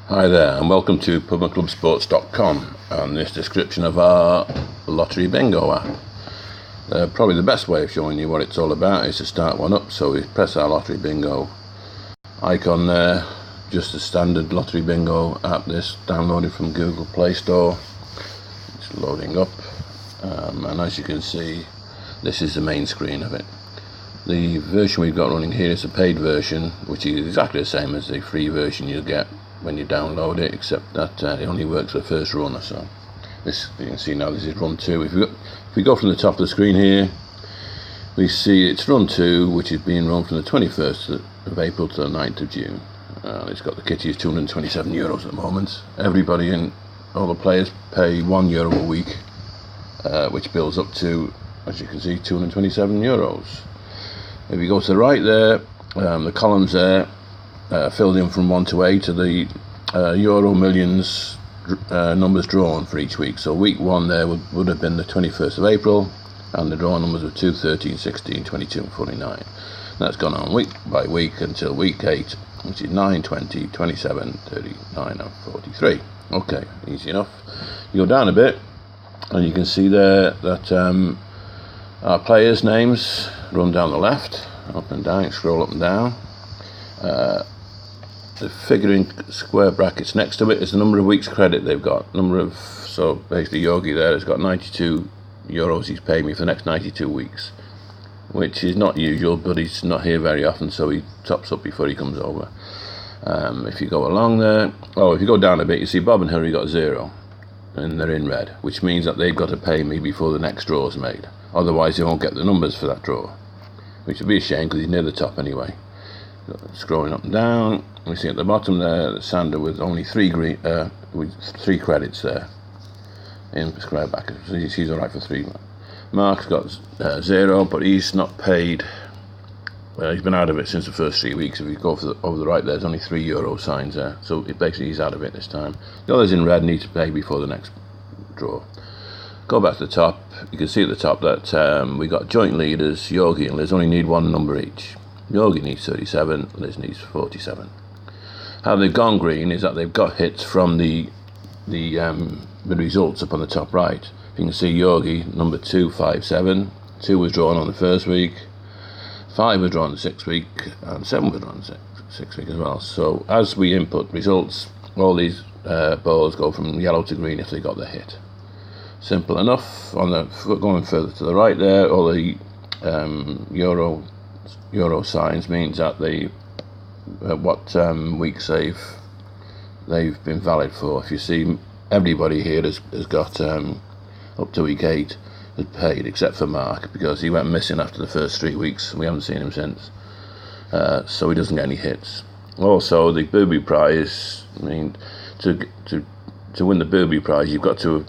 Hi there, and welcome to PubandClubSports.com and this description of our LotteryBingo app. Probably the best way of showing you what it's all about is to start one up. So we press our LotteryBingo icon there, just a standard LotteryBingo app, this downloaded from Google Play Store. It's loading up, and as you can see, this is the main screen of it. The version we've got running here is a paid version, which is exactly the same as the free version you get when you download it, except that it only works for the first run or so. This, you can see now, this is run 2. If we go from the top of the screen here, we see it's run 2, which is being run from the 21st of April to the 9th of June. It's got the kitty is €227 at the moment. Everybody and all the players pay €1 a week, which builds up to, as you can see, €227. If you go to the right there, the columns there filled in from 1 to 8 are the Euro Millions numbers drawn for each week. So week 1 there would have been the 21st of April, and the draw numbers were 2, 13, 16, 22 and 49. That's gone on week by week until week 8, which is 9, 20, 27, 39 and 43. Okay, easy enough. You go down a bit and you can see there that our players' names run down the left, up and down. You scroll up and down. The figure in square brackets next to it is the number of weeks credit they've got. So basically Yogi there has got €92 he's paid me for the next 92 weeks, which is not usual, but he's not here very often, so he tops up before he comes over. If you go along there, if you go down a bit, you see Bob and Hillary got 0, and they're in red, which means that they've got to pay me before the next draw is made. Otherwise, they won't get the numbers for that draw, which would be a shame because he's near the top anyway. Scrolling up and down, we see at the bottom there that Sander with only 3 credits there in square brackets. So he's all right for 3. Mark's got 0, but he's not paid. Well, he's been out of it since the first 3 weeks. If you go over the right, there's only €3 signs there. So basically he's out of it this time. The others in red need to pay before the next draw. Go back to the top. You can see at the top that we got joint leaders. Yogi and Liz only need 1 number each. Yogi needs 37, Liz needs 47. How they've gone green is that they've got hits from the results up on the top right. You can see Yogi number 257. 2 was drawn on the first week, 5 was drawn the 6th week, and 7 was drawn the 6th week as well. So as we input results, all these balls go from yellow to green if they got the hit. Simple enough. Going further to the right there, all the Euro signs means that what weeks they've been valid for. If you see, everybody here has got up to week 8 has paid, except for Mark, because he went missing after the first 3 weeks. We haven't seen him since, so he doesn't get any hits. Also, the booby prize. I mean, to win the booby prize, you've got to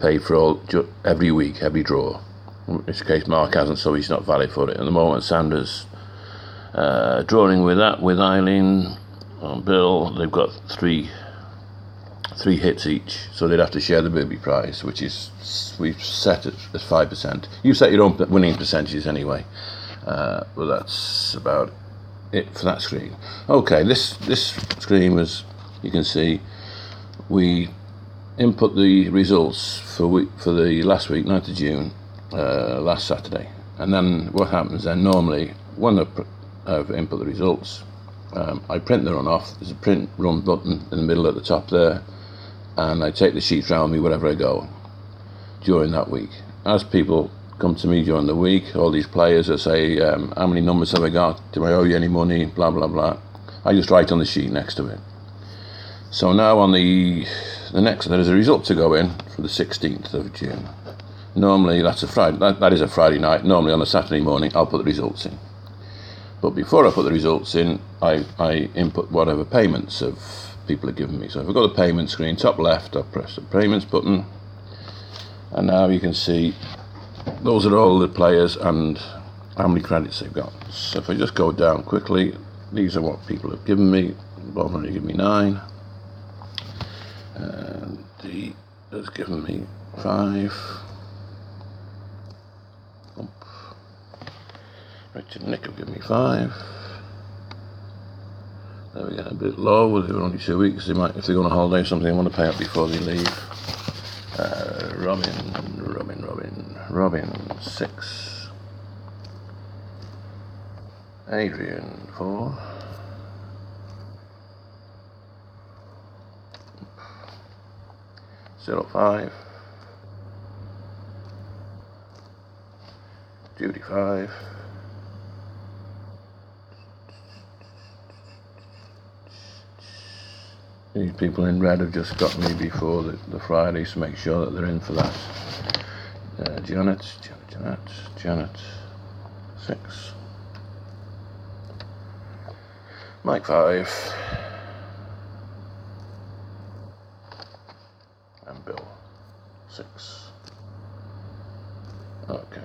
pay for every week, every draw. In this case, Mark hasn't, so he's not valid for it. At the moment, Sanders drawing with Eileen and Bill. They've got three hits each, so they'd have to share the booby prize, which is we've set it as 5%. You set your own winning percentages anyway, but that's about it for that screen. Okay, this screen was, you can see, we input the results for the last week, 9th of June, last Saturday, and then what happens then, normally when I've input the results, I print the run off. There's a print run button in the middle at the top there, and I take the sheets around me wherever I go during that week. As people come to me during the week, all these players will say, how many numbers have I got, do I owe you any money, blah blah blah, I just write on the sheet next to it. So now on the next, there's a result to go in for the 16th of June. Normally that's a Friday, that is a Friday night. Normally on a Saturday morning I'll put the results in. But before I put the results in, I input whatever payments of people are giving me. So if I go to the payment screen, top left, I press the payments button, and now you can see those are all the players and how many credits they've got. So if I just go down quickly, these are what people have given me. Bob only given me 9, and D has given me 5. Richard and Nick have given me 5. There we get a bit low. We're only 2 weeks. They might, if they go on a holiday or something, they want to pay up before they leave. Robin, 6. Adrian, 4. Cyril, 5. Judy, 5. These people in red have just got me before the Friday, so make sure that they're in for that. Janet, 6. Mike, 5. And Bill, 6. Okay.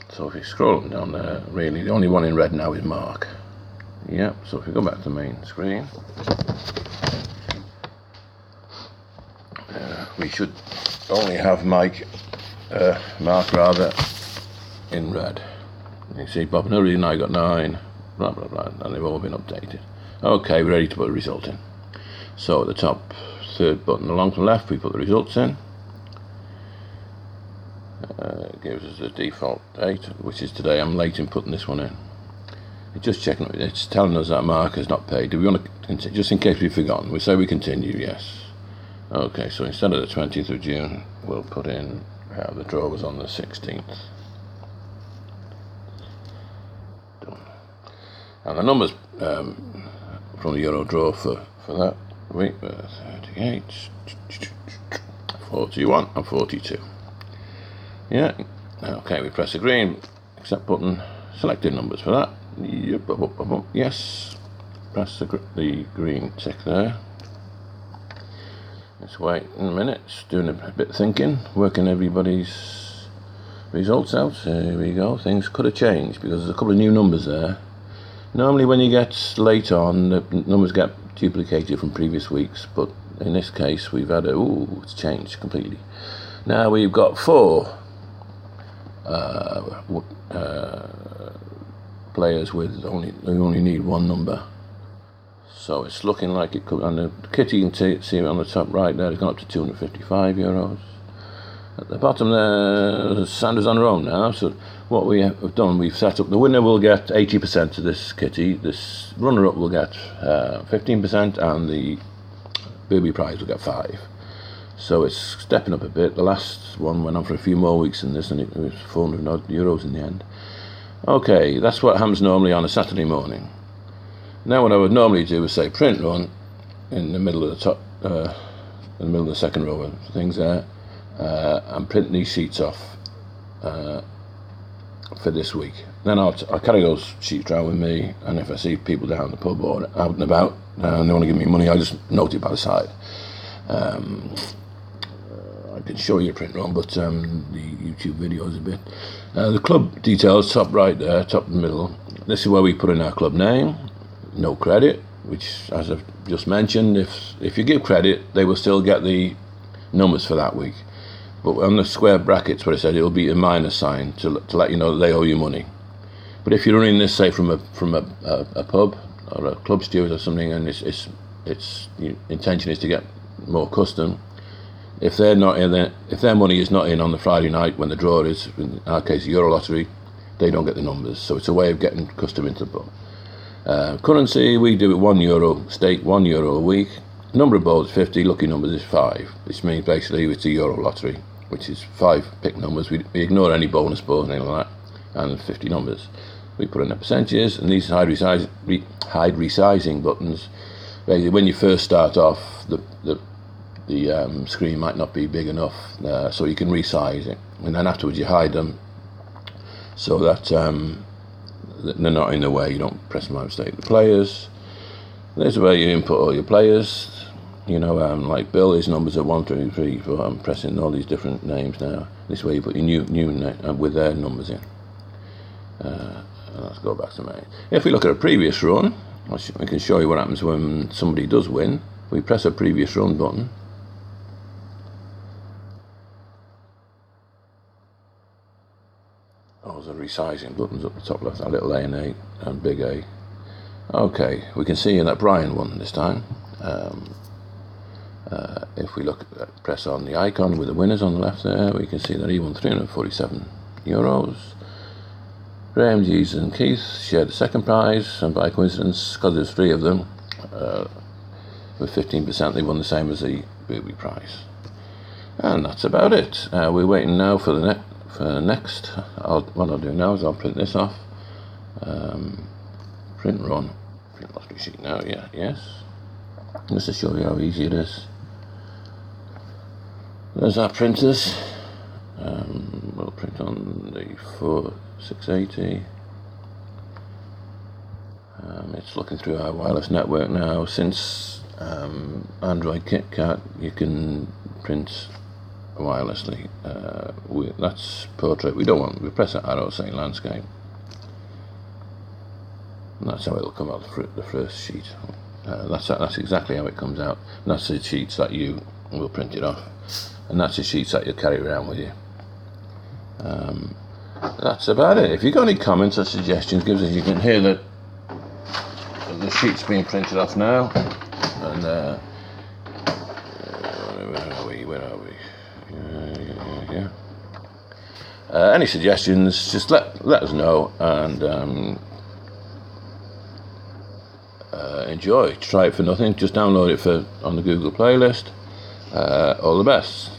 So if you scroll down there, really, the only one in red now is Mark. Yep, so if we go back to the main screen, we should only have Mark rather, in red. You see, Bob and Hurry and I got 9, blah blah blah, and they've all been updated. Okay, we're ready to put the result in. So at the top third button along to the left, we put the results in. It gives us the default date, which is today. I'm late in putting this one in. It's just checking, it's telling us that Mark has not paid. Do we want to continue? Just in case we've forgotten, we say we continue, yes. Okay, so instead of the 20th of June, we'll put in how the draw was on the 16th. Done. And the numbers from the Euro draw for that week were 38, 41 and 42. Yeah, okay, we press the green accept button, selected numbers for that. Yep, yes, press the green tick there. Let's wait a minute, it's doing a bit of thinking, working everybody's results out. Here we go, things could have changed because there's a couple of new numbers there. Normally when you get late on, the numbers get duplicated from previous weeks, but in this case we've had it's changed completely. Now we've got 4 players with only need 1 number, so it's looking like it could. And the kitty, you can see it on the top right there, it's gone up to €255. At the bottom there, Sanders on her own now. So what we have done, we've set up, the winner will get 80% of this kitty, this runner-up will get 15%, and the booby prize will get 5. So it's stepping up a bit. The last one went on for a few more weeks than this, and it was €400 odd in the end. Okay, that's what happens normally on a Saturday morning. Now what I would normally do is say print run in the middle of the top, in the middle of the second row of things there, and print these sheets off for this week. Then I'll carry those sheets around with me, and if I see people down the pub or out and about and they want to give me money, I just note it by the side. I can show you a print run, but the YouTube video is a bit. The club details, top right there, top middle. This is where we put in our club name. No credit, which, as I've just mentioned, if you give credit, they will still get the numbers for that week. But on the square brackets where I said, it'll be a minus sign to let you know that they owe you money. But if you're running this, say from a pub or a club steward or something, and its intention is to get more custom, if they're not in there, if their money is not in on the Friday night when the draw is, in our case Euro Lottery, they don't get the numbers. So it's a way of getting custom into the pub. Currency, we do it €1 stake, €1 a week. Number of balls 50, lucky numbers is 5, which means basically it's a Euro Lottery, which is 5 pick numbers. We ignore any bonus balls and anything like that, and 50 numbers. We put in the percentages, and these hide resizing buttons. Basically, when you first start off, the screen might not be big enough, so you can resize it, and then afterwards you hide them so that they're not in the way. You don't press them by mistake. The players, there's where you input all your players. Like Bill, his numbers are 1, 2, 3, 4. I'm pressing all these different names now. This way you put your new name with their numbers in. And let's go back to main. If we look at a previous run, we can show you what happens when somebody does win. We press a previous run button. Those are resizing buttons up the top left, a little A and A and big A. Okay, we can see that Brian won this time. If we press on the icon with the winners on the left there, we can see that he won €347. Graham, Jeeves and Keith shared the second prize, and by coincidence, because there's 3 of them, with 15%, they won the same as the booby prize. And that's about it. We're waiting now for the next. What I'll do now is I'll print this off. Print run. Print lottery sheet now. Yes. Just to show you how easy it is. There's our printers. We'll print on the 4680. It's looking through our wireless network now. Since Android KitKat, you can print wirelessly. That's portrait. We press that arrow saying landscape, and that's how it'll come out the first sheet. That's exactly how it comes out. And that's the sheets that you will print it off, and that's the sheets that you'll carry around with you. That's about it. If you've got any comments or suggestions, give us. You can hear that the sheet's being printed off now, and where are we? Any suggestions, just let us know, and enjoy. Try it for nothing. Just download it on the Google playlist. All the best.